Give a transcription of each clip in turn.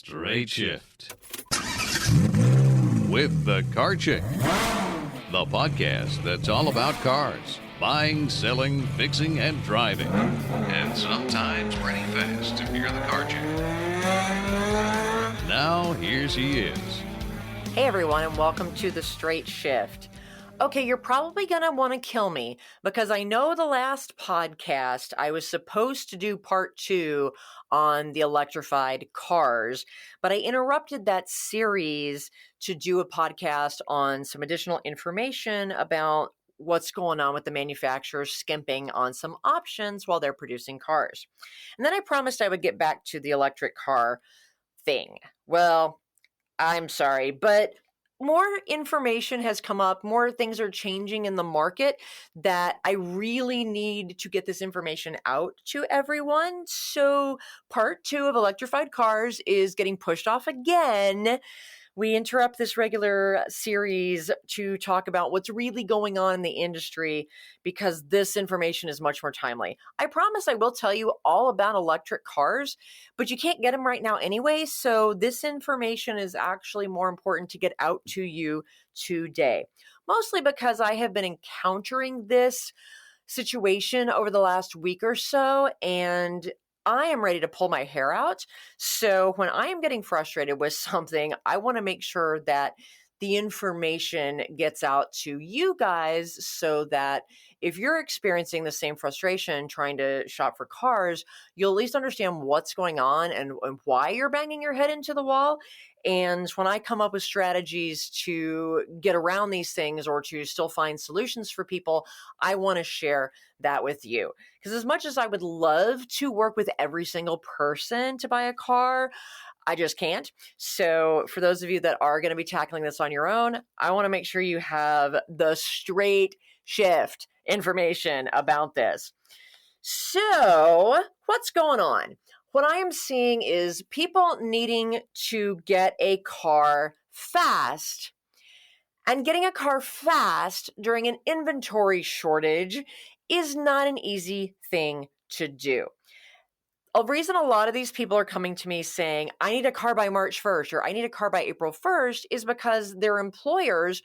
Straight Shift with the Car Chick, the podcast that's all about cars, buying, selling, fixing, and driving, and sometimes running fast if you're the car chick. Now, here she is. Hey everyone, and welcome to the Straight Shift. Okay, you're probably going to want to kill me because I know the last podcast I was supposed to do part 2 on the electrified cars, but I interrupted that series to do a podcast on some additional information about what's going on with the manufacturers skimping on some options while they're producing cars. And then I promised I would get back to the electric car thing. Well, I'm sorry, but more information has come up, more things are changing in the market that I really need to get this information out to everyone. So part 2 of electrified cars is getting pushed off again. We interrupt this regular series to talk about what's really going on in the industry because this information is much more timely. I promise I will tell you all about electric cars, but you can't get them right now anyway. So this information is actually more important to get out to you today, mostly because I have been encountering this situation over the last week or so, and I am ready to pull my hair out. So when I am getting frustrated with something, I want to make sure that the information gets out to you guys so that if you're experiencing the same frustration trying to shop for cars, you'll at least understand what's going on and why you're banging your head into the wall. And when I come up with strategies to get around these things or to still find solutions for people, I want to share that with you. Because as much as I would love to work with every single person to buy a car, I just can't. So for those of you that are going to be tackling this on your own, I want to make sure you have the straight shift information about this. So what's going on? What I am seeing is people needing to get a car fast. And getting a car fast during an inventory shortage is not an easy thing to do. A reason a lot of these people are coming to me saying, I need a car by March 1st or I need a car by April 1st is because their employers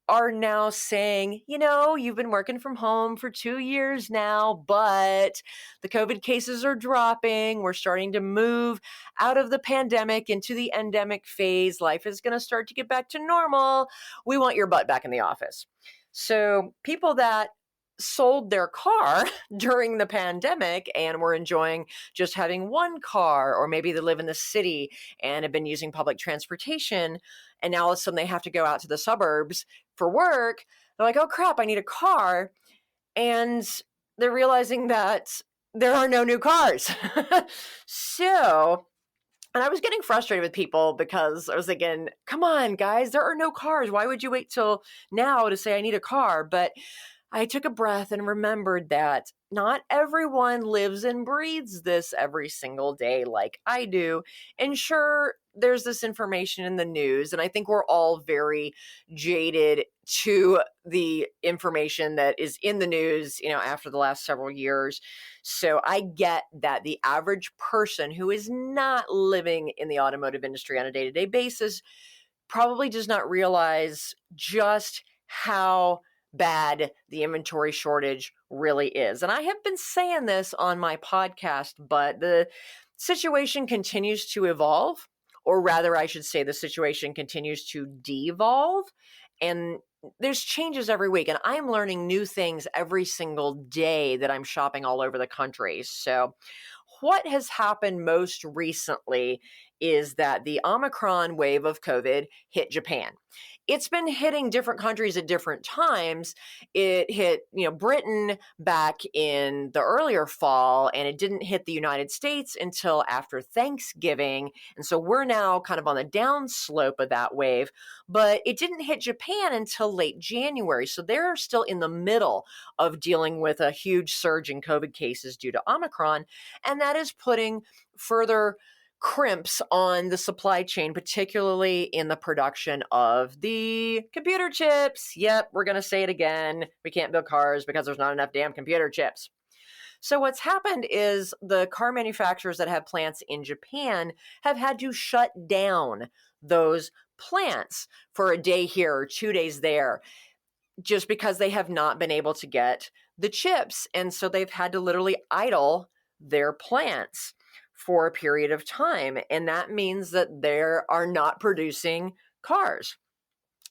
are now saying, you know, you've been working from home for 2 years now, but the COVID cases are dropping. We're starting to move out of the pandemic into the endemic phase. Life is going to start to get back to normal. We want your butt back in the office. So people that sold their car during the pandemic and were enjoying just having one car, or maybe they live in the city and have been using public transportation, and now all of a sudden they have to go out to the suburbs for work. They're like, oh crap, I need a car. And they're realizing that there are no new cars. And I was getting frustrated with people because I was thinking, come on, guys, there are no cars. Why would you wait till now to say I need a car? But I took a breath and remembered that not everyone lives and breathes this every single day like I do. And sure, there's this information in the news, and I think we're all very jaded to the information that is in the news, you know, after the last several years. So I get that the average person who is not living in the automotive industry on a day-to-day basis probably does not realize just how bad the inventory shortage really is. And I have been saying this on my podcast, but the situation continues to evolve, or rather, I should say the situation continues to devolve. And there's changes every week, and I'm learning new things every single day that I'm shopping all over the country. So what has happened most recently is that the Omicron wave of COVID hit Japan. It's been hitting different countries at different times. It hit, Britain back in the earlier fall, and it didn't hit the United States until after Thanksgiving. And so we're now kind of on the downslope of that wave, but it didn't hit Japan until late January. So they're still in the middle of dealing with a huge surge in COVID cases due to Omicron. And that is putting further crimps on the supply chain, particularly in the production of the computer chips. Yep, we're going to say it again. We can't build cars because there's not enough damn computer chips. So what's happened is the car manufacturers that have plants in Japan have had to shut down those plants for a day here or 2 days there, just because they have not been able to get the chips. And so they've had to literally idle their plants for a period of time. And that means that they are not producing cars.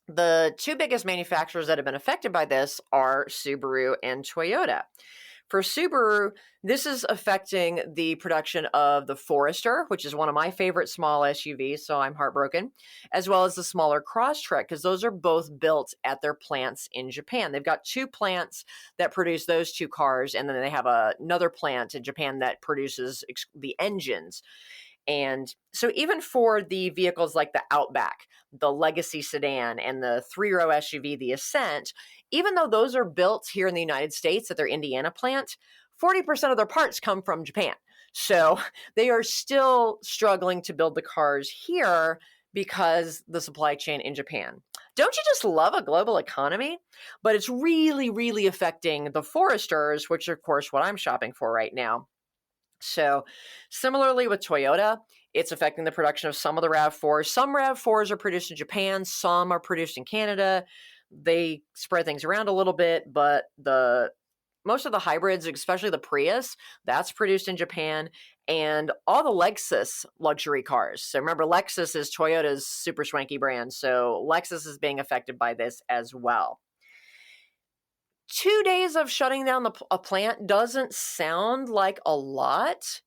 The two biggest manufacturers that have been affected by this are Subaru and Toyota. For Subaru, this is affecting the production of the Forester, which is one of my favorite small SUVs, so I'm heartbroken, as well as the smaller Crosstrek, because those are both built at their plants in Japan. They've got two plants that produce those two cars, and then they have another plant in Japan that produces the engines. And so even for the vehicles like the Outback, the Legacy sedan, and the 3-row SUV, the Ascent, even though those are built here in the United States at their Indiana plant, 40% of their parts come from Japan. So they are still struggling to build the cars here because the supply chain in Japan. Don't you just love a global economy? But it's really, really affecting the Foresters, which are, of course, what I'm shopping for right now. So similarly with Toyota, it's affecting the production of some of the RAV4s. Some RAV4s are produced in Japan, some are produced in Canada. They spread things around a little bit, but most of the hybrids, especially the Prius, that's produced in Japan, and all the Lexus luxury cars. So remember, Lexus is Toyota's super swanky brand, so Lexus is being affected by this as well. 2 days of shutting down a plant doesn't sound like a lot,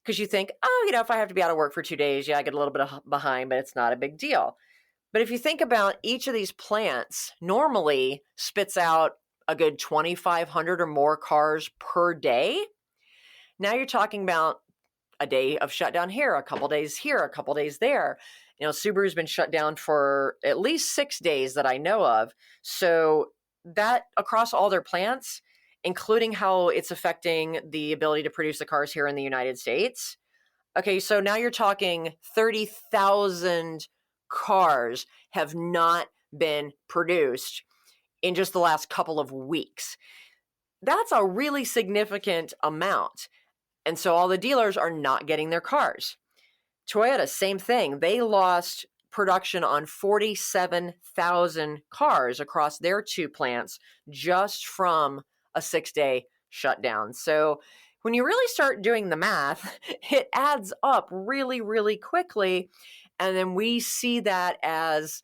because you think, oh, if I have to be out of work for 2 days, yeah, I get a little bit behind, but it's not a big deal. But if you think about each of these plants normally spits out a good 2,500 or more cars per day. Now you're talking about a day of shutdown here, a couple days here, a couple days there. Subaru's been shut down for at least 6 days that I know of. So that across all their plants, including how it's affecting the ability to produce the cars here in the United States. Okay, so now you're talking 30,000 cars have not been produced in just the last couple of weeks. That's a really significant amount. And so all the dealers are not getting their cars. Toyota, same thing. They lost production on 47,000 cars across their two plants just from a 6-day shutdown. So when you really start doing the math, it adds up really, really quickly. And then we see that as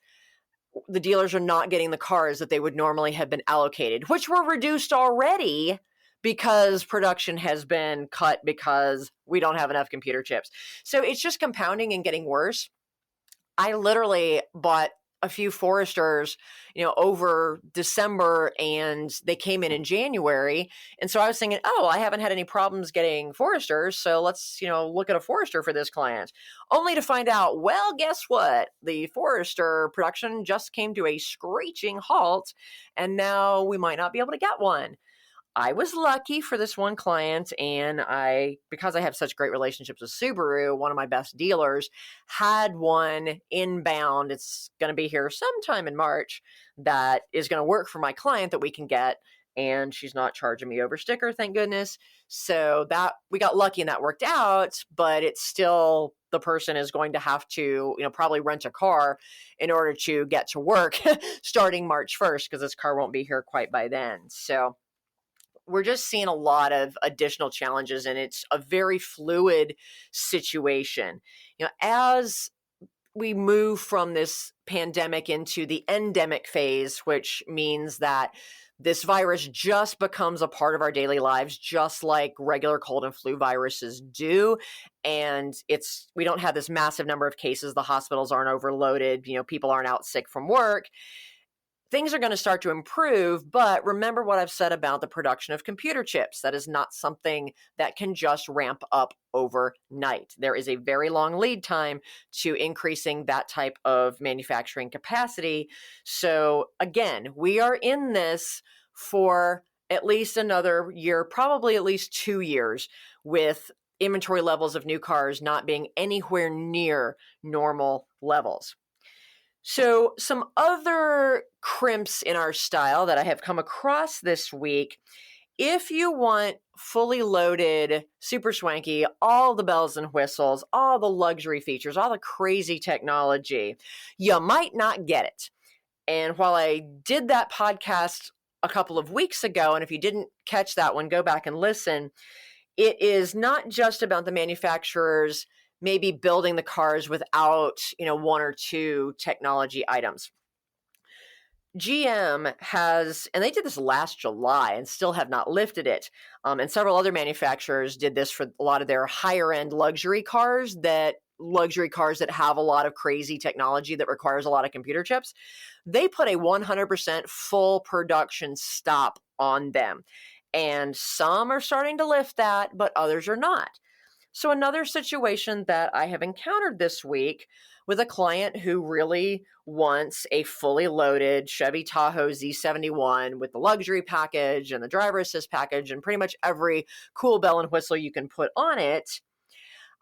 the dealers are not getting the cars that they would normally have been allocated, which were reduced already because production has been cut because we don't have enough computer chips. So it's just compounding and getting worse. I literally bought a few Foresters, over December, and they came in January. And so I was thinking, oh, I haven't had any problems getting Foresters, so let's, look at a Forester for this client. Only to find out, well, guess what? The Forester production just came to a screeching halt, and now we might not be able to get one. I was lucky for this one client, and because I have such great relationships with Subaru, one of my best dealers had one inbound. It's going to be here sometime in March that is going to work for my client that we can get, and she's not charging me over sticker, thank goodness. So that we got lucky and that worked out, but it's still, the person is going to have to, probably rent a car in order to get to work starting March 1st, because this car won't be here quite by then. So we're just seeing a lot of additional challenges, and it's a very fluid situation. As we move from this pandemic into the endemic phase, which means that this virus just becomes a part of our daily lives, just like regular cold and flu viruses do. And we don't have this massive number of cases. The hospitals aren't overloaded. People aren't out sick from work. Things are going to start to improve, but remember what I've said about the production of computer chips. That is not something that can just ramp up overnight. There is a very long lead time to increasing that type of manufacturing capacity. So again, we are in this for at least another year, probably at least 2 years, with inventory levels of new cars not being anywhere near normal levels. So some other crimps in our style that I have come across this week If you want fully loaded, super swanky, all the bells and whistles, all the luxury features, all the crazy technology, you might not get it. And while I did that podcast a couple of weeks ago, and if you didn't catch that one, go back and listen, it is not just about the manufacturers maybe building the cars without, one or two technology items. GM has, and they did this last July and still have not lifted it. And several other manufacturers did this for a lot of their higher end luxury cars that have a lot of crazy technology that requires a lot of computer chips. They put a 100% full production stop on them. And some are starting to lift that, but others are not. So another situation that I have encountered this week with a client who really wants a fully loaded Chevy Tahoe Z71 with the luxury package and the driver assist package and pretty much every cool bell and whistle you can put on it,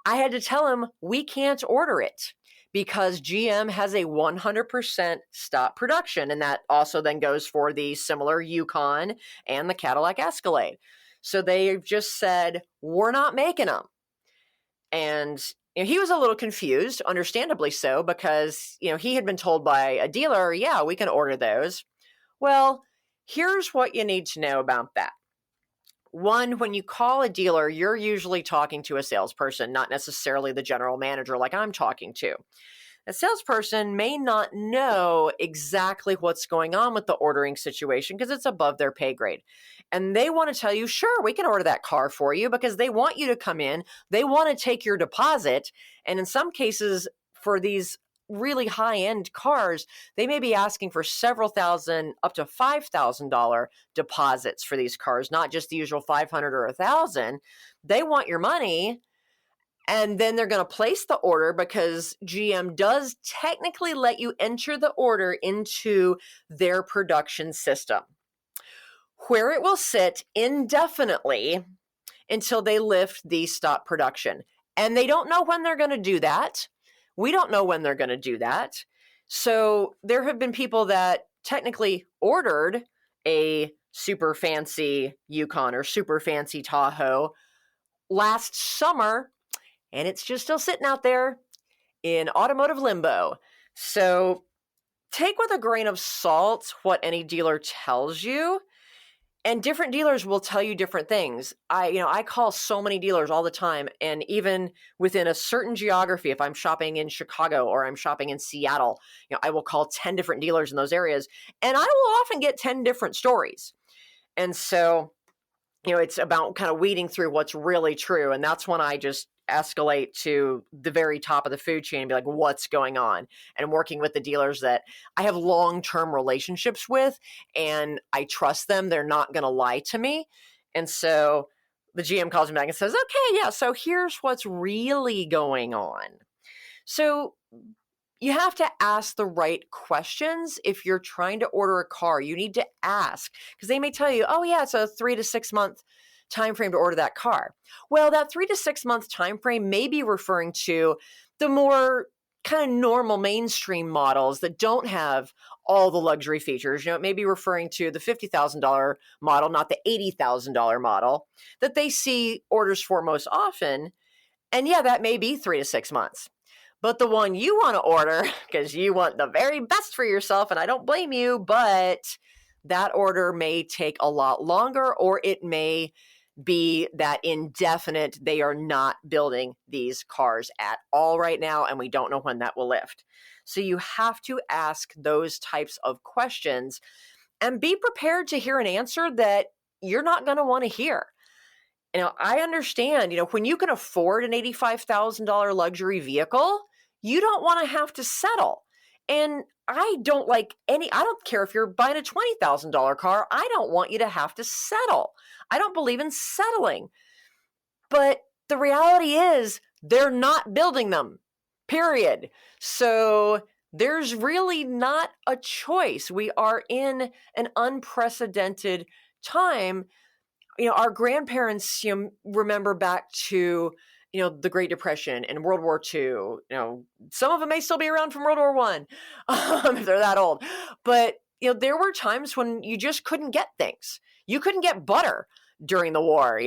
I had to tell him we can't order it because GM has a 100% stop production. And that also then goes for the similar Yukon and the Cadillac Escalade. So they've just said, we're not making them. And he was a little confused, understandably so, because he had been told by a dealer, yeah, we can order those. Well, here's what you need to know about that. One, when you call a dealer, you're usually talking to a salesperson, not necessarily the general manager like I'm talking to. A salesperson may not know exactly what's going on with the ordering situation because it's above their pay grade. And they want to tell you, sure, we can order that car for you because they want you to come in. They want to take your deposit. And in some cases, for these really high-end cars, they may be asking for several thousand, up to $5,000 deposits for these cars, not just the usual $500 or $1,000. They want your money. And then they're going to place the order because GM does technically let you enter the order into their production system, where it will sit indefinitely until they lift the stop production. And they don't know when they're going to do that. We don't know when they're going to do that. So there have been people that technically ordered a super fancy Yukon or super fancy Tahoe last summer, and it's just still sitting out there in automotive limbo. So take with a grain of salt what any dealer tells you. And different dealers will tell you different things. I call so many dealers all the time. And even within a certain geography, if I'm shopping in Chicago or I'm shopping in Seattle, I will call 10 different dealers in those areas. And I will often get 10 different stories. And so, it's about kind of weeding through what's really true. And that's when I just escalate to the very top of the food chain and be like, what's going on? And working with the dealers that I have long-term relationships with and I trust them. They're not going to lie to me. And so the GM calls me back and says, okay, yeah, so here's what's really going on. So you have to ask the right questions. If you're trying to order a car, you need to ask because they may tell you, oh yeah, it's a 3 to 6 month time frame to order that car. Well, that 3 to 6 month time frame may be referring to the more kind of normal mainstream models that don't have all the luxury features. It may be referring to the $50,000 model, not the $80,000 model that they see orders for most often. And yeah, that may be 3 to 6 months. But the one you want to order, because you want the very best for yourself, and I don't blame you, but that order may take a lot longer, or it may be that indefinite. They are not building these cars at all right now, and we don't know when that will lift. So you have to ask those types of questions and be prepared to hear an answer that you're not going to want to hear. I understand, when you can afford an $85,000 luxury vehicle, you don't want to have to settle. And I don't care if you're buying a $20,000 car. I don't want you to have to settle. I don't believe in settling. But the reality is they're not building them, period. So there's really not a choice. We are in an unprecedented time. Our grandparents, remember back to, the Great Depression and World War II. Some of them may still be around from World War I, if they're that old. But, there were times when you just couldn't get things. You couldn't get butter during the war.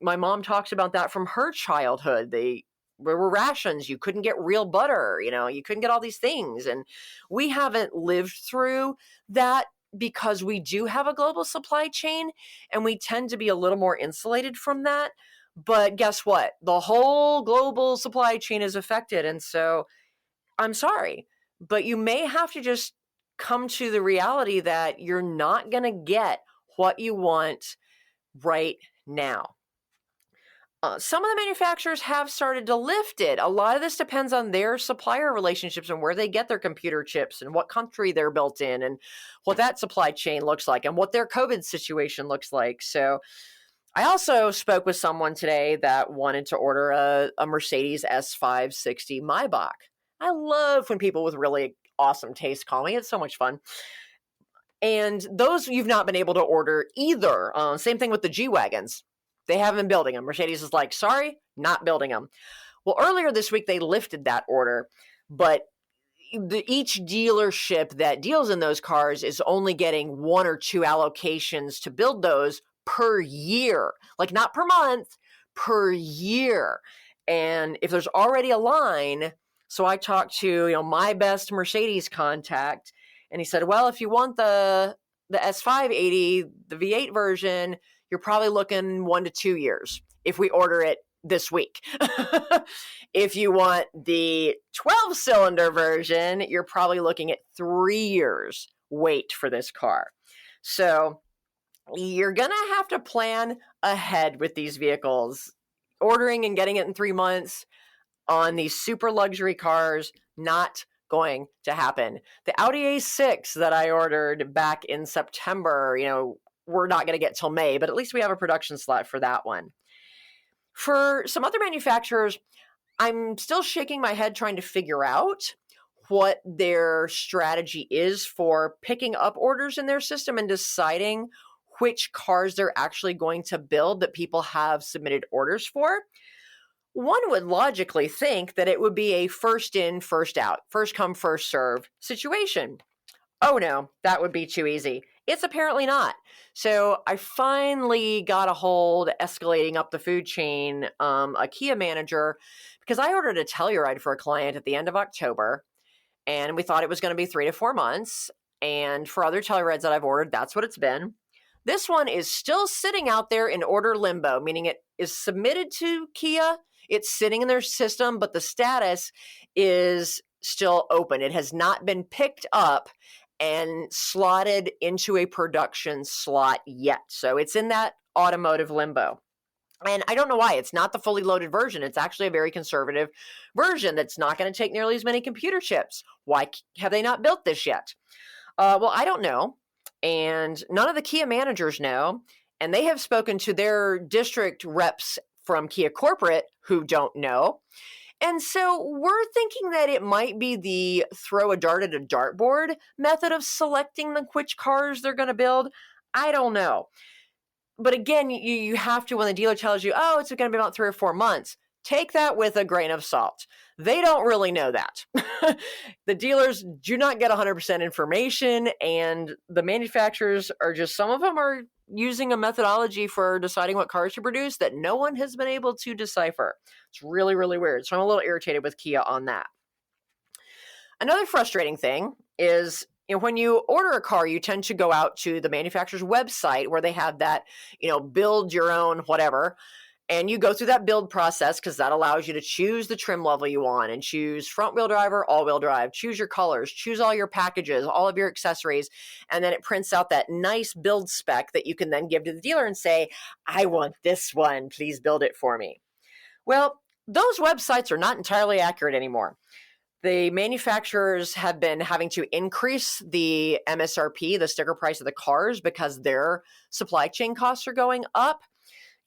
My mom talks about that from her childhood. There were rations. You couldn't get real butter. You couldn't get all these things. And we haven't lived through that because we do have a global supply chain and we tend to be a little more insulated from that. But guess what? The whole global supply chain is affected. And so I'm sorry, but you may have to just come to the reality that you're not going to get what you want right now. Some of the manufacturers have started to lift it. A lot of this depends on their supplier relationships and where they get their computer chips and what country they're built in and what that supply chain looks like and what their COVID situation looks like. So I also spoke with someone today that wanted to order a Mercedes S560 Maybach. I love when people with really awesome taste call me. It's so much fun. And those you've not been able to order either. Same thing with the G-Wagons. They haven't been building them. Mercedes is like, sorry, not building them. Well, earlier this week, they lifted that order, but each dealership that deals in those cars is only getting 1 or 2 allocations to build those per year, like not per month, per year. And if there's already a line, so I talked to my best Mercedes contact, and he said, well, if you want the S580, the V8 version, you're probably looking 1 to 2 years if we order it this week. If you want the 12-cylinder version, you're probably looking at 3 years wait for this car. So you're going to have to plan ahead with these vehicles. Ordering and getting it in 3 months on these super luxury cars, not going to happen. The Audi A6 that I ordered back in September, we're not going to get till May, but at least we have a production slot for that one. For some other manufacturers, I'm still shaking my head trying to figure out what their strategy is for picking up orders in their system and deciding which cars they're actually going to build that people have submitted orders for. One would logically think that it would be a first in, first out, first come, first serve situation. Oh no, that would be too easy. It's apparently not. So I finally got a hold, escalating up the food chain, a Kia manager, because I ordered a Telluride for a client at the end of October, and we thought it was going to be 3 to 4 months. And for other Tellurides that I've ordered, that's what it's been. This one is still sitting out there in order limbo, meaning it is submitted to Kia. It's sitting in their system, but the status is still open. It has not been picked up and slotted into a production slot yet. So it's in that automotive limbo. And I don't know why. It's not the fully loaded version. It's actually a very conservative version that's not going to take nearly as many computer chips. Why have they not built this yet? Well, I don't know. And none of the Kia managers know. And they have spoken to their district reps from Kia Corporate who don't know. And so we're thinking that it might be the throw a dart at a dartboard method of selecting which cars they're going to build. I don't know. But again, you have to, when the dealer tells you, oh, it's going to be about 3 or 4 months, take that with a grain of salt. They don't really know that. The dealers do not get 100% information, and the manufacturers are just, some of them are using a methodology for deciding what cars to produce that no one has been able to decipher. It's really, really weird. So I'm a little irritated with Kia on that. Another frustrating thing is, when you order a car, you tend to go out to the manufacturer's website where they have that, build your own whatever. And you go through that build process because that allows you to choose the trim level you want and choose front wheel drive or all wheel drive, choose your colors, choose all your packages, all of your accessories. And then it prints out that nice build spec that you can then give to the dealer and say, I want this one, please build it for me. Well, those websites are not entirely accurate anymore. The manufacturers have been having to increase the MSRP, the sticker price of the cars, because their supply chain costs are going up.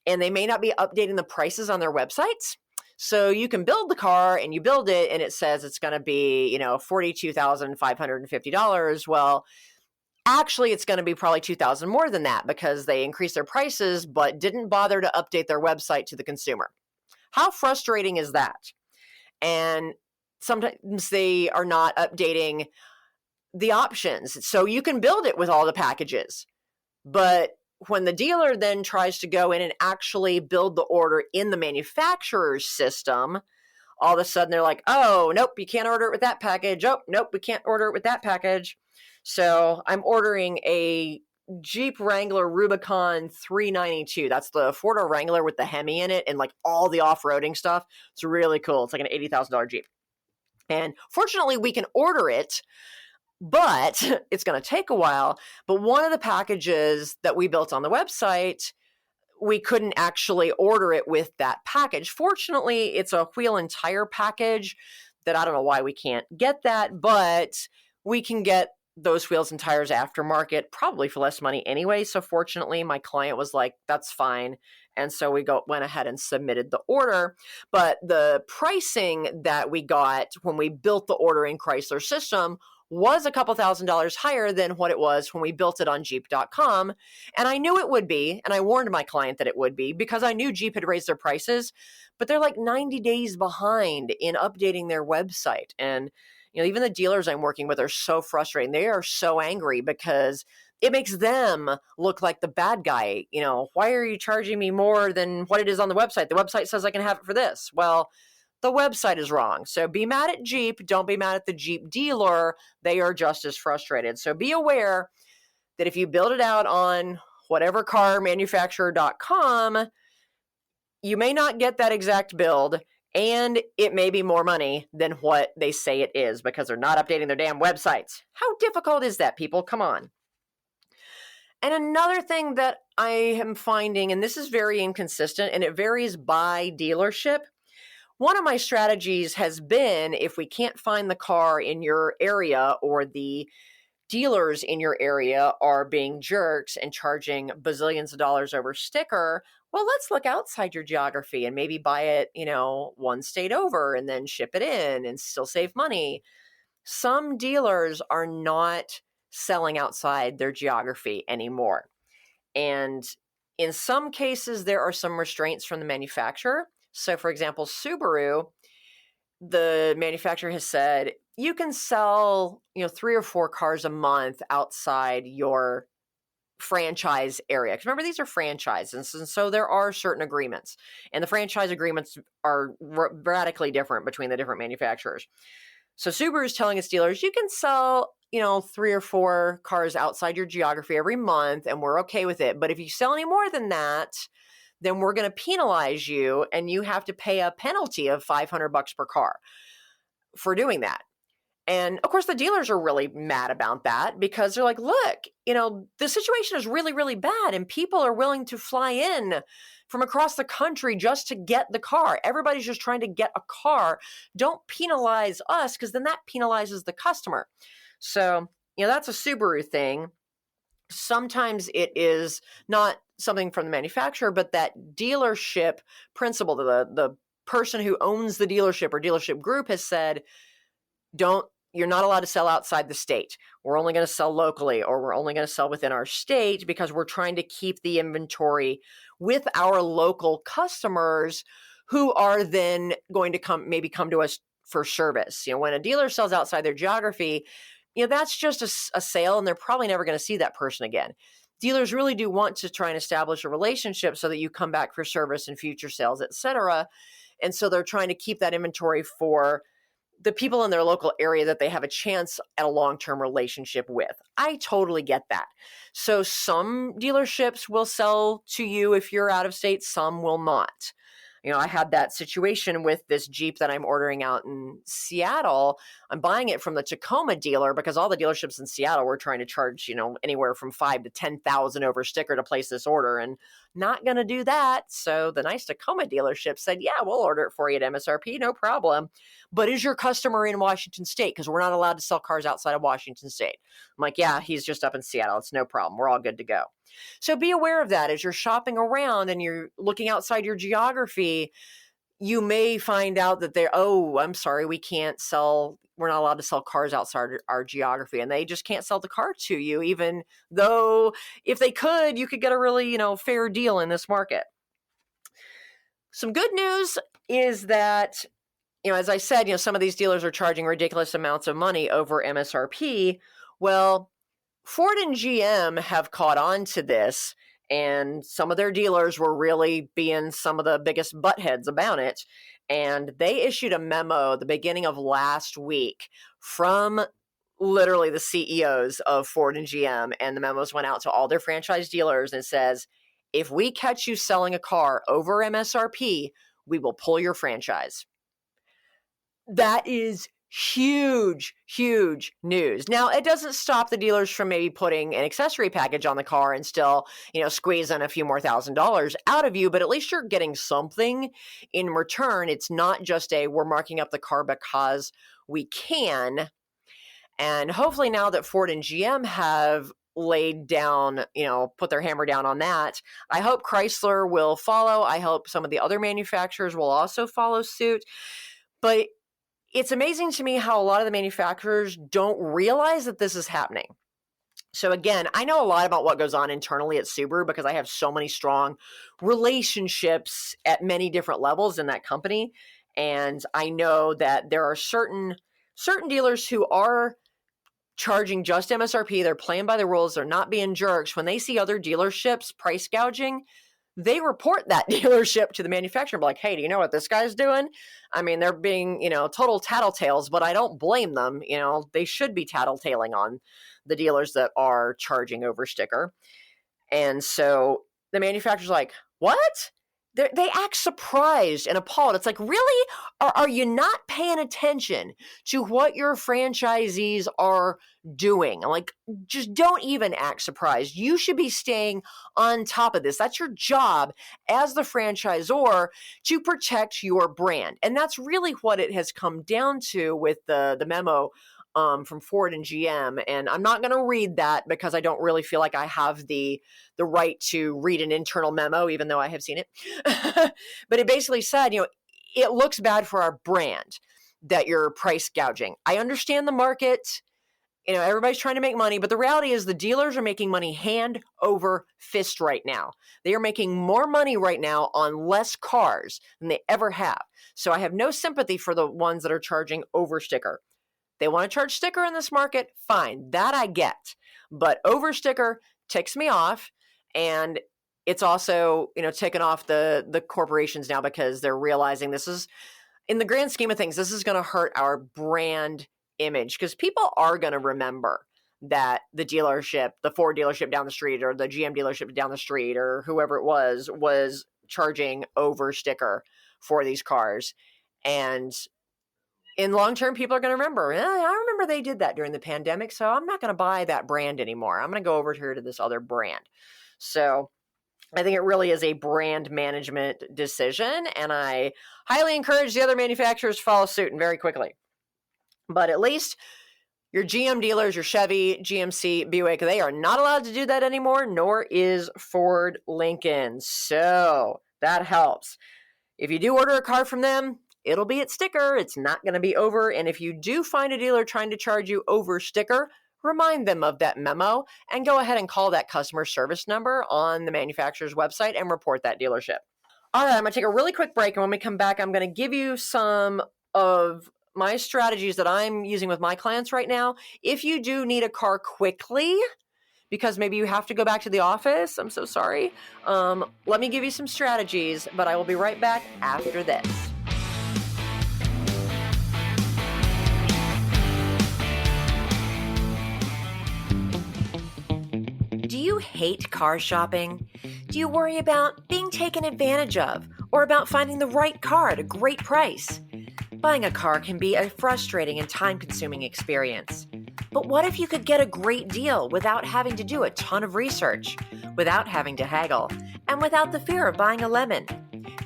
And they may not be updating the prices on their websites. So you can build the car and you build it and it says it's going to be, $42,550. Well, actually it's going to be probably $2,000 more than that because they increased their prices but didn't bother to update their website to the consumer. How frustrating is that? And sometimes they are not updating the options. So you can build it with all the packages, but when the dealer then tries to go in and actually build the order in the manufacturer's system, all of a sudden they're like, oh, nope, you can't order it with that package. Oh, nope, we can't order it with that package. So I'm ordering a Jeep Wrangler Rubicon 392. That's the four-door Wrangler with the Hemi in it and like all the off-roading stuff. It's really cool. It's like an $80,000 Jeep. And fortunately, we can order it, but it's going to take a while. But one of the packages that we built on the website, we couldn't actually order it with that package. Fortunately, it's a wheel and tire package that I don't know why we can't get that, but we can get those wheels and tires aftermarket, probably for less money anyway. So fortunately, my client was like, that's fine. And so we went ahead and submitted the order. But the pricing that we got when we built the order in Chrysler system was a couple $1,000s higher than what it was when we built it on Jeep.com. And I knew it would be, and I warned my client that it would be because I knew Jeep had raised their prices, but they're like 90 days behind in updating their website. And even the dealers I'm working with are so frustrating. They are so angry because it makes them look like the bad guy. Why are you charging me more than what it is on the website? The website says I can have it for this. Well, the website is wrong. So be mad at Jeep. Don't be mad at the Jeep dealer. They are just as frustrated. So be aware that if you build it out on whatevercarmanufacturer.com, you may not get that exact build, and it may be more money than what they say it is because they're not updating their damn websites. How difficult is that, people? Come on. And another thing that I am finding, and this is very inconsistent, and it varies by dealership. One of my strategies has been, if we can't find the car in your area or the dealers in your area are being jerks and charging bazillions of dollars over sticker, well, let's look outside your geography and maybe buy it, one state over and then ship it in and still save money. Some dealers are not selling outside their geography anymore. And in some cases, there are some restraints from the manufacturer. So, for example, Subaru, the manufacturer has said, you can sell, 3 or 4 cars a month outside your franchise area. Because remember, these are franchises, and so there are certain agreements. And the franchise agreements are radically different between the different manufacturers. So Subaru is telling its dealers, you can sell, 3 or 4 cars outside your geography every month, and we're okay with it. But if you sell any more than that, then we're going to penalize you, and you have to pay a penalty of $500 per car for doing that. And of course, the dealers are really mad about that because they're like, look, the situation is really, really bad, and people are willing to fly in from across the country just to get the car. Everybody's just trying to get a car. Don't penalize us, because then that penalizes the customer. So, that's a Subaru thing. Sometimes it is not something from the manufacturer, but that dealership principal, the person who owns the dealership or dealership group has said, you're not allowed to sell outside the state. We're only going to sell locally, or we're only going to sell within our state because we're trying to keep the inventory with our local customers who are then going to come to us for service. When a dealer sells outside their geography, that's just a sale, and they're probably never going to see that person again. Dealers really do want to try and establish a relationship so that you come back for service and future sales, etc. And so they're trying to keep that inventory for the people in their local area that they have a chance at a long-term relationship with. I totally get that. So some dealerships will sell to you if you're out of state, some will not. I had that situation with this Jeep that I'm ordering out in Seattle. I'm buying it from the Tacoma dealer because all the dealerships in Seattle were trying to charge, anywhere from $5,000 to $10,000 over sticker to place this order, and not going to do that. So the nice Tacoma dealership said, yeah, we'll order it for you at MSRP, no problem. But is your customer in Washington State? Because we're not allowed to sell cars outside of Washington State. I'm like, yeah, he's just up in Seattle. It's no problem. We're all good to go. So be aware of that as you're shopping around and you're looking outside your geography. You may find out that I'm sorry, we're not allowed to sell cars outside our geography, and they just can't sell the car to you, even though if they could, you could get a really, fair deal in this market. Some good news is that, as I said, some of these dealers are charging ridiculous amounts of money over MSRP. Well, Ford and GM have caught on to this, and some of their dealers were really being some of the biggest buttheads about it. And they issued a memo the beginning of last week from literally the CEOs of Ford and GM. And the memos went out to all their franchise dealers and says, if we catch you selling a car over MSRP, we will pull your franchise. That is huge, huge news. Now, it doesn't stop the dealers from maybe putting an accessory package on the car and still, squeezing a few more $1,000s out of you, but at least you're getting something in return. It's not just we're marking up the car because we can. And hopefully now that Ford and GM have laid down, put their hammer down on that, I hope Chrysler will follow. I hope some of the other manufacturers will also follow suit. But it's amazing to me how a lot of the manufacturers don't realize that this is happening. So again, I know a lot about what goes on internally at Subaru because I have so many strong relationships at many different levels in that company. And I know that there are certain dealers who are charging just MSRP. They're playing by the rules. They're not being jerks. When they see other dealerships price gouging, they report that dealership to the manufacturer, like, hey, do you know what this guy's doing? I mean, they're being, total tattletales, but I don't blame them. They should be tattletaling on the dealers that are charging over sticker. And so the manufacturer's like, what? They act surprised and appalled. It's like, really? Are you not paying attention to what your franchisees are doing? Like, just don't even act surprised. You should be staying on top of this. That's your job as the franchisor to protect your brand. And that's really what it has come down to with the memo from Ford and GM. And I'm not going to read that because I don't really feel like I have the right to read an internal memo, even though I have seen it. But it basically said, it looks bad for our brand that you're price gouging. I understand the market. Everybody's trying to make money, but the reality is the dealers are making money hand over fist right now. They are making more money right now on less cars than they ever have. So I have no sympathy for the ones that are charging over sticker. They want to charge sticker in this market, fine. That I get. But over sticker ticks me off. And it's also, ticking off the corporations now because they're realizing this is, in the grand scheme of things, this is going to hurt our brand image because people are going to remember that the dealership, the Ford dealership down the street or the GM dealership down the street or whoever it was charging over sticker for these cars. And in long term, people are going to remember, I remember they did that during the pandemic, so I'm not going to buy that brand anymore. I'm going to go over here to this other brand. So I think it really is a brand management decision, and I highly encourage the other manufacturers to follow suit and very quickly. But at least your GM dealers, your Chevy, GMC, Buick, they are not allowed to do that anymore, nor is Ford Lincoln. So that helps. If you do order a car from them, it'll be at sticker. It's not going to be over. And if you do find a dealer trying to charge you over sticker, remind them of that memo and go ahead and call that customer service number on the manufacturer's website and report that dealership. All right, I'm going to take a really quick break. And when we come back, I'm going to give you some of my strategies that I'm using with my clients right now. If you do need a car quickly, because maybe you have to go back to the office, I'm so sorry. Let me give you some strategies, but I will be right back after this. Do you hate car shopping? Do you worry about being taken advantage of or about finding the right car at a great price? Buying a car can be a frustrating and time-consuming experience. But what if you could get a great deal without having to do a ton of research, without having to haggle, and without the fear of buying a lemon?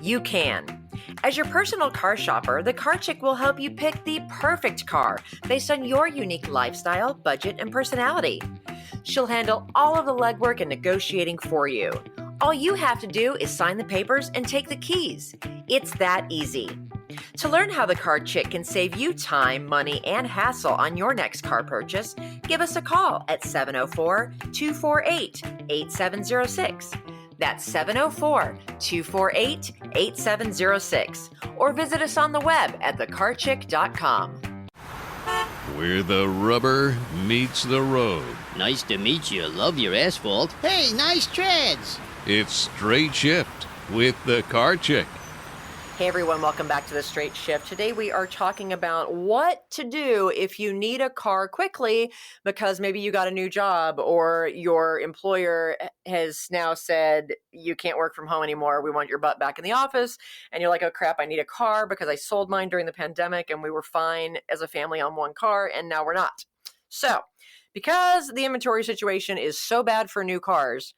You can. As your personal car shopper, the Car Chick will help you pick the perfect car based on your unique lifestyle, budget, and personality. She'll handle all of the legwork and negotiating for you. All you have to do is sign the papers and take the keys. It's that easy. To learn how the Car Chick can save you time, money, and hassle on your next car purchase, give us a call at 704-248-8706. That's 704-248-8706. Or visit us on the web at thecarchick.com. Where the rubber meets the road. Nice to meet you. Love your asphalt. Hey, nice treads. It's Straight Shift with the Car Chick. Hey everyone, welcome back to The Straight Shift. Today we are talking about what to do if you need a car quickly because maybe you got a new job or your employer has now said you can't work from home anymore. We want your butt back in the office. And you're like, oh crap, I need a car because I sold mine during the pandemic and we were fine as a family on one car and now we're not. So, because the inventory situation is so bad for new cars,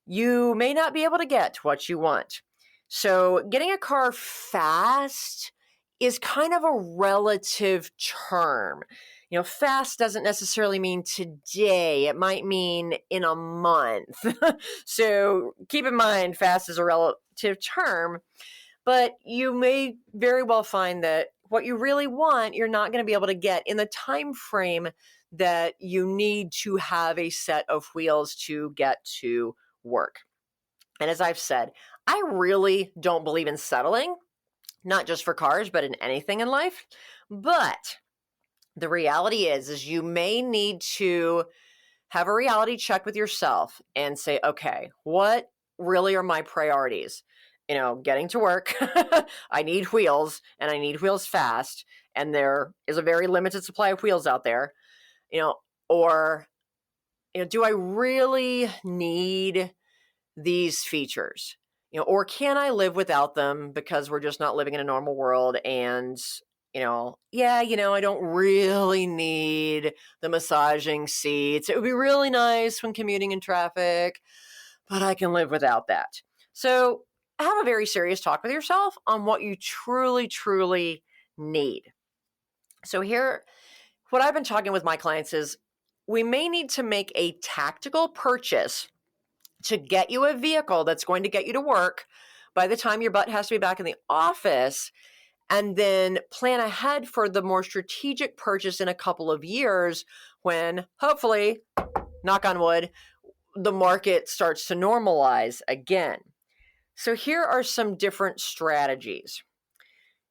you may not be able to get what you want. So getting a car fast is kind of a relative term. You know, fast doesn't necessarily mean today. It might mean in a month. So keep in mind, fast is a relative term, but you may very well find that what you really want, you're not going to be able to get in the time frame that you need to have a set of wheels to get to work. And as I've said, I really don't believe in settling, not just for cars, but in anything in life. But the reality is you may need to have a reality check with yourself and say, okay, what really are my priorities? You know, getting to work, I need wheels and I need wheels fast. And there is a very limited supply of wheels out there, or, do I really need these features, or can I live without them because we're just not living in a normal world? And, I don't really need the massaging seats. It would be really nice when commuting in traffic, but I can live without that. So have a very serious talk with yourself on what you truly, truly need. So here, what I've been talking with my clients is we may need to make a tactical purchase to get you a vehicle that's going to get you to work by the time your butt has to be back in the office, and then plan ahead for the more strategic purchase in a couple of years when, hopefully, knock on wood, the market starts to normalize again. So here are some different strategies.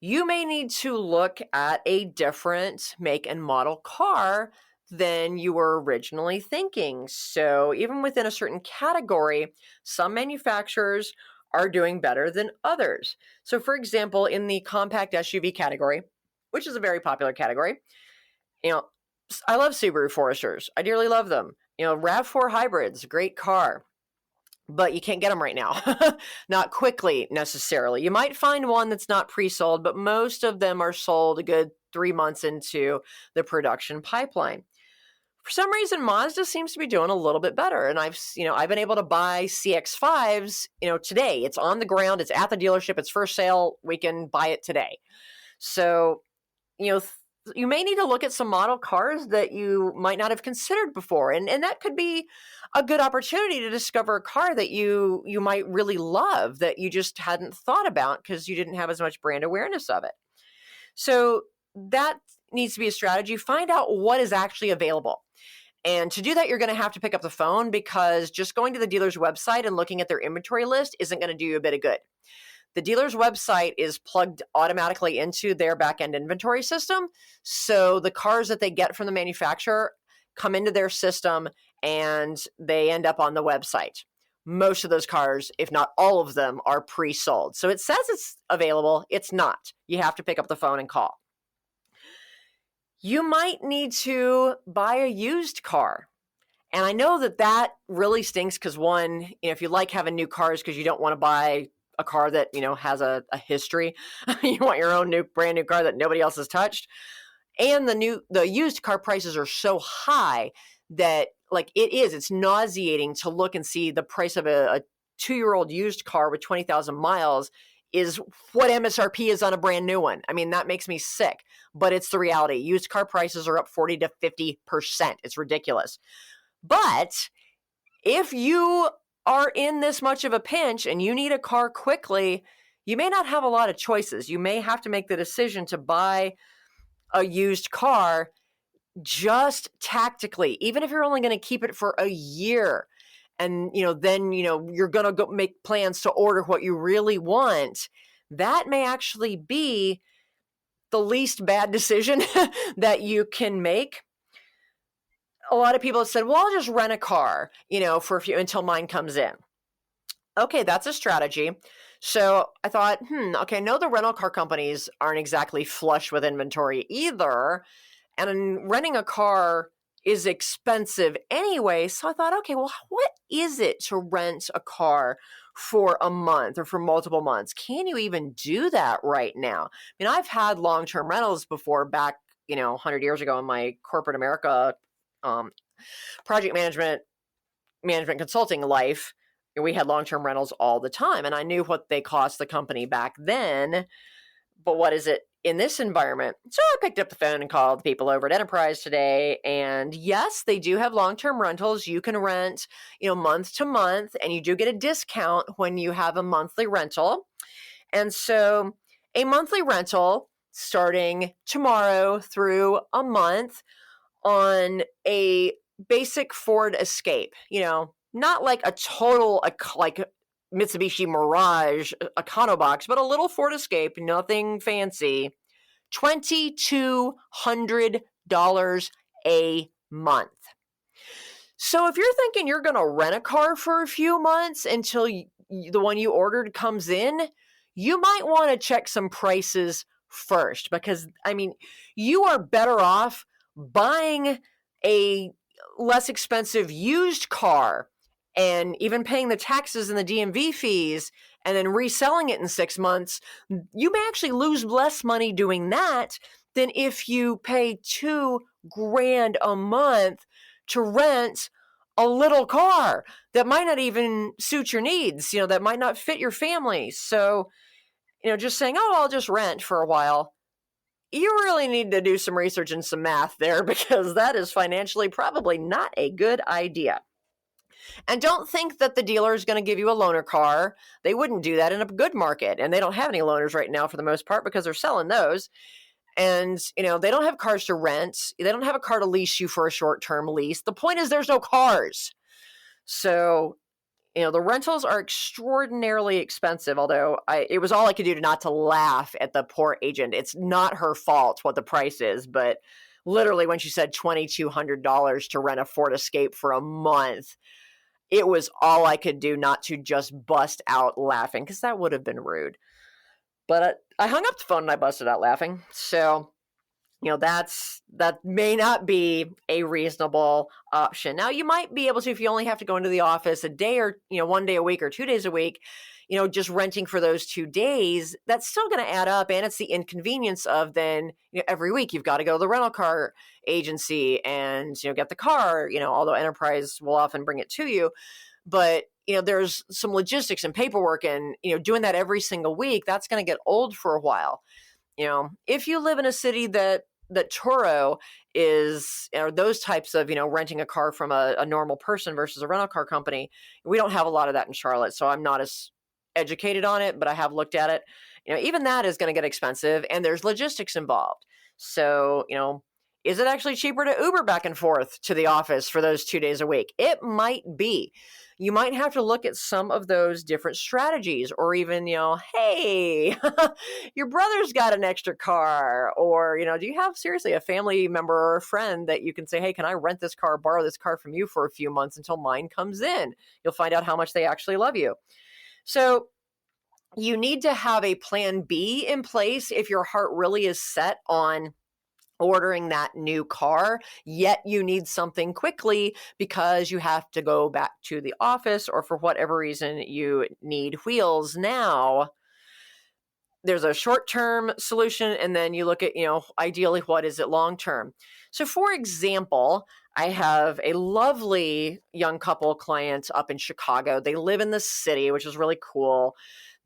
You may need to look at a different make and model car than you were originally thinking. So even within a certain category, some manufacturers are doing better than others. So for example, in the compact SUV category, which is a very popular category, I love Subaru Foresters. I dearly love them. RAV4 hybrids, great car. But you can't get them right now. Not quickly necessarily. You might find one that's not pre-sold, but most of them are sold a good 3 months into the production pipeline. For some reason, Mazda seems to be doing a little bit better. And I've been able to buy CX-5s, today. It's on the ground. It's at the dealership. It's for sale. We can buy it today. So, you may need to look at some model cars that you might not have considered before. And that could be a good opportunity to discover a car that you might really love that you just hadn't thought about because you didn't have as much brand awareness of it. So that needs to be a strategy. Find out what is actually available. And to do that, you're going to have to pick up the phone because just going to the dealer's website and looking at their inventory list isn't going to do you a bit of good. The dealer's website is plugged automatically into their back-end inventory system. So the cars that they get from the manufacturer come into their system and they end up on the website. Most of those cars, if not all of them, are pre-sold. So it says it's available. It's not. You have to pick up the phone and call. You might need to buy a used car. And I know that really stinks because one, if you like having new cars because you don't want to buy a car that, has a history, you want your own brand new car that nobody else has touched. And the used car prices are so high that it's nauseating to look and see the price of a 2-year-old used car with 20,000 miles is what MSRP is on a brand new one. I mean, that makes me sick, but it's the reality. Used car prices are up 40 to 50%. It's ridiculous. But if you are in this much of a pinch and you need a car quickly, you may not have a lot of choices. You may have to make the decision to buy a used car just tactically, even if you're only going to keep it for a year. And, then, you're going to go make plans to order what you really want. That may actually be the least bad decision that you can make. A lot of people have said, well, I'll just rent a car, for a few until mine comes in. Okay, that's a strategy. So I thought, okay, no, the rental car companies aren't exactly flush with inventory either. And renting a car is expensive anyway. So I thought, okay, well, what is it to rent a car for a month or for multiple months? Can you even do that right now? I mean, I've had long-term rentals before back, 100 years ago in my corporate America um, project management consulting life. We had long-term rentals all the time, and I knew what they cost the company back then. But what is it in this environment? So I picked up the phone and called the people over at Enterprise today. And yes, they do have long-term rentals. You can rent, month to month, and you do get a discount when you have a monthly rental. And so a monthly rental starting tomorrow through a month on a basic Ford Escape, not like a total, like Mitsubishi Mirage Econobox, but a little Ford Escape, nothing fancy, $2,200 a month. So if you're thinking you're going to rent a car for a few months until the one you ordered comes in, you might want to check some prices first because, you are better off buying a less expensive used car and even paying the taxes and the DMV fees and then reselling it in 6 months. You may actually lose less money doing that than if you pay $2,000 a month to rent a little car that might not even suit your needs, that might not fit your family. So, just saying, oh, I'll just rent for a while. You really need to do some research and some math there because that is financially probably not a good idea. And don't think that the dealer is going to give you a loaner car. They wouldn't do that in a good market. And they don't have any loaners right now for the most part because they're selling those. And, they don't have cars to rent. They don't have a car to lease you for a short-term lease. The point is there's no cars. So, the rentals are extraordinarily expensive, although it was all I could do to not to laugh at the poor agent. It's not her fault what the price is, but literally when she said $2,200 to rent a Ford Escape for a month, it was all I could do not to just bust out laughing because that would have been rude. But I hung up the phone and I busted out laughing. So, that may not be a reasonable option. Now, you might be able to, if you only have to go into the office a day or, 1 day a week or 2 days a week, just renting for those 2 days, that's still going to add up. And it's the inconvenience of then, every week you've got to go to the rental car agency and, get the car, although Enterprise will often bring it to you. But, there's some logistics and paperwork and, doing that every single week, that's going to get old for a while. If you live in a city that Turo is, or those types of, renting a car from a normal person versus a rental car company, we don't have a lot of that in Charlotte. So I'm not as educated on it, but I have looked at it. Even that is going to get expensive and there's logistics involved. So, is it actually cheaper to Uber back and forth to the office for those 2 days a week? It might be. You might have to look at some of those different strategies or even, hey, your brother's got an extra car or, do you have seriously a family member or a friend that you can say, hey, can I rent this car, borrow this car from you for a few months until mine comes in? You'll find out how much they actually love you. So you need to have a plan B in place if your heart really is set on ordering that new car, yet you need something quickly because you have to go back to the office or for whatever reason you need wheels now. There's a short-term solution and then you look at, ideally what is it long-term. So for example, I have a lovely young couple client up in Chicago. They live in the city, which is really cool.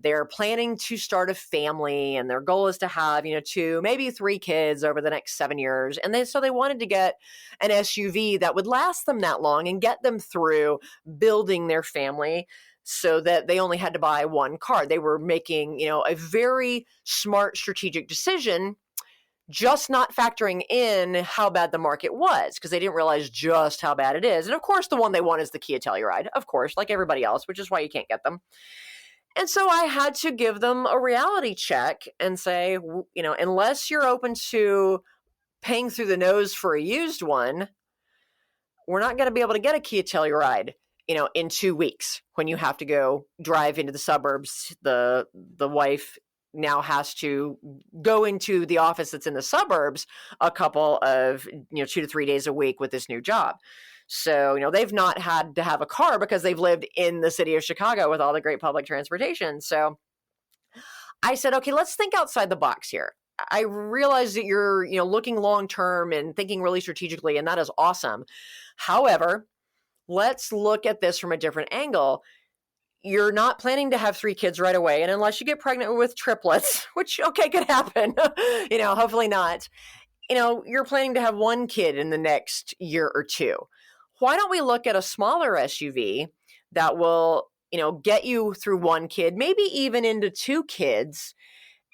They're planning to start a family and their goal is to have, 2, maybe 3 kids over the next 7 years. And so they wanted to get an SUV that would last them that long and get them through building their family so that they only had to buy one car. They were making, a very smart strategic decision, just not factoring in how bad the market was because they didn't realize just how bad it is. And of course, the one they want is the Kia Telluride, of course, like everybody else, which is why you can't get them. And so I had to give them a reality check and say, unless you're open to paying through the nose for a used one, we're not going to be able to get a Kia Telluride. in 2 weeks when you have to go drive into the suburbs. The wife now has to go into the office that's in the suburbs a couple of 2 to 3 days a week with this new job. So they've not had to have a car because they've lived in the city of Chicago with all the great public transportation. So I said, okay, let's think outside the box here. I realize that you're looking long term and thinking really strategically, and that is awesome. However, let's look at this from a different angle. You're not planning to have 3 kids right away. And unless you get pregnant with triplets, which, okay, could happen, hopefully not, you're planning to have 1 kid in the next year or 2. Why don't we look at a smaller SUV that will, get you through 1 kid, maybe even into 2 kids,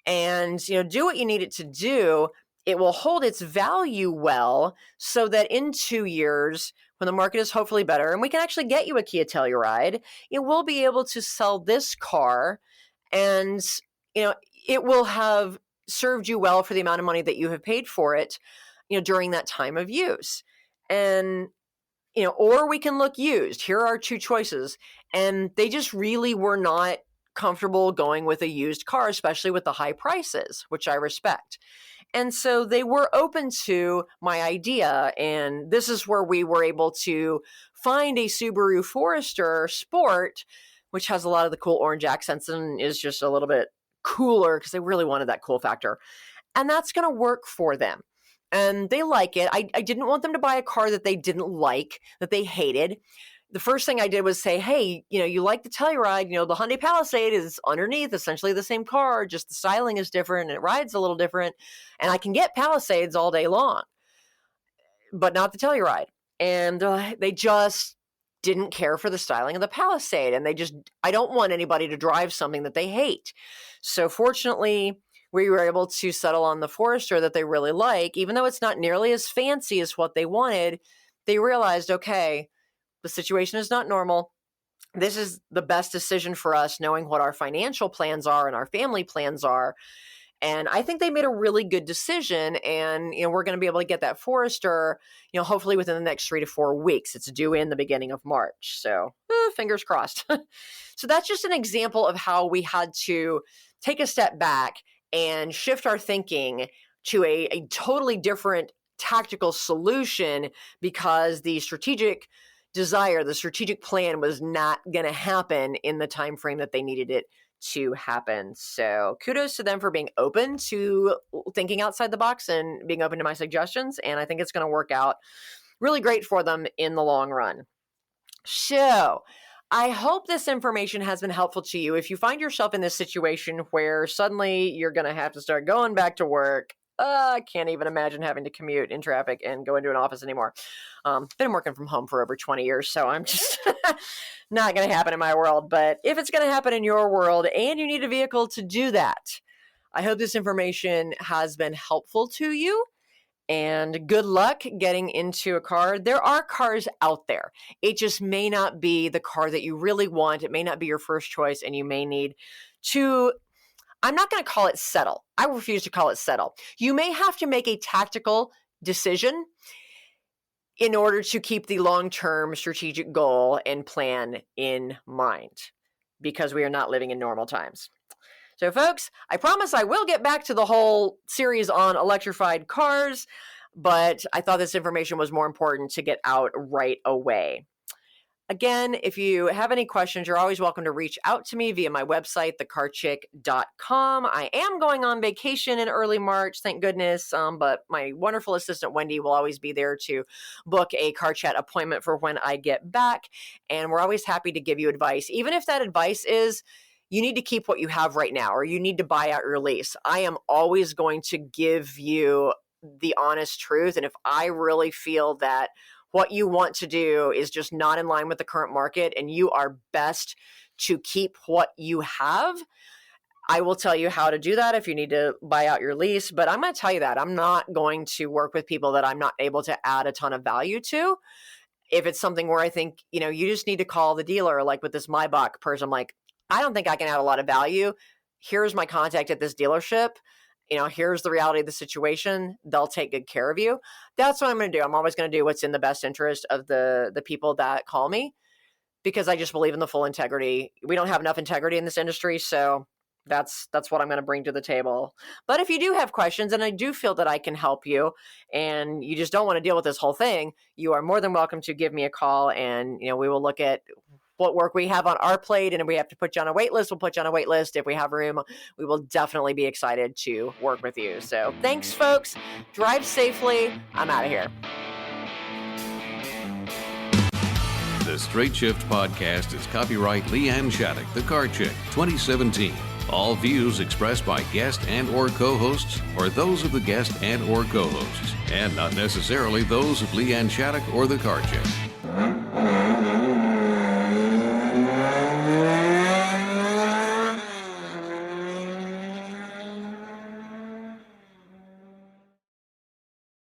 and, do what you need it to do. It will hold its value well so that in 2 years, when the market is hopefully better and we can actually get you a Kia Telluride, we'll be able to sell this car, and, it will have served you well for the amount of money that you have paid for it, during that time of use. And, or we can look used. Here are 2 choices. And they just really were not comfortable going with a used car, especially with the high prices, which I respect. And so they were open to my idea. And this is where we were able to find a Subaru Forester Sport, which has a lot of the cool orange accents and is just a little bit cooler because they really wanted that cool factor. And that's going to work for them. And they like it. I didn't want them to buy a car that they didn't like, that they hated. The first thing I did was say, hey, you like the Telluride, the Hyundai Palisade is underneath essentially the same car, just the styling is different and it rides a little different. And I can get Palisades all day long, but not the Telluride. And they just didn't care for the styling of the Palisade. And I don't want anybody to drive something that they hate. So fortunately, we were able to settle on the Forester that they really like. Even though it's not nearly as fancy as what they wanted, they realized, okay, the situation is not normal. This is the best decision for us, knowing what our financial plans are and our family plans are. And I think they made a really good decision. And, we're going to be able to get that Forester, hopefully within the next 3 to 4 weeks. It's due in the beginning of March. So fingers crossed. So that's just an example of how we had to take a step back and shift our thinking to a totally different tactical solution, because the strategic desire, the strategic plan was not going to happen in the time frame that they needed it to happen. So kudos to them for being open to thinking outside the box and being open to my suggestions. And I think it's going to work out really great for them in the long run. So I hope this information has been helpful to you. If you find yourself in this situation where suddenly you're going to have to start going back to work, I can't even imagine having to commute in traffic and go into an office anymore. Been working from home for over 20 years, so I'm just not going to happen in my world. But if it's going to happen in your world and you need a vehicle to do that, I hope this information has been helpful to you. And good luck getting into a car. There are cars out there. It just may not be the car that you really want. It may not be your first choice, and you may need to, I'm not going to call it settle. I refuse to call it settle. You may have to make a tactical decision in order to keep the long-term strategic goal and plan in mind, because we are not living in normal times. So folks, I promise I will get back to the whole series on electrified cars, but I thought this information was more important to get out right away. Again, if you have any questions, you're always welcome to reach out to me via my website, thecarchick.com. I am going on vacation in early March, thank goodness, but my wonderful assistant, Wendy, will always be there to book a car chat appointment for when I get back, and we're always happy to give you advice, even if that advice is, you need to keep what you have right now, or you need to buy out your lease. I am always going to give you the honest truth. And if I really feel that what you want to do is just not in line with the current market and you are best to keep what you have, I will tell you how to do that if you need to buy out your lease. But I'm going to tell you that I'm not going to work with people that I'm not able to add a ton of value to. If it's something where I think, you just need to call the dealer, like with this Maybach person, I'm like, I don't think I can add a lot of value. Here's my contact at this dealership. Here's the reality of the situation. They'll take good care of you. That's what I'm going to do. I'm always going to do what's in the best interest of the people that call me. because I just believe in the full integrity. We don't have enough integrity in this industry, so that's what I'm going to bring to the table. But if you do have questions and I do feel that I can help you and you just don't want to deal with this whole thing, you are more than welcome to give me a call, and we will look at what work we have on our plate, and if we have to put you on a wait list, we'll put you on a wait list. If we have room, we will definitely be excited to work with you. So thanks, folks. Drive safely. I'm out of here. The Straight Shift Podcast is copyright LeeAnn Shattuck, The Car Chick, 2017. All views expressed by guest and or co-hosts are those of the guest and or co-hosts, and not necessarily those of LeeAnn Shattuck or The Car Chick.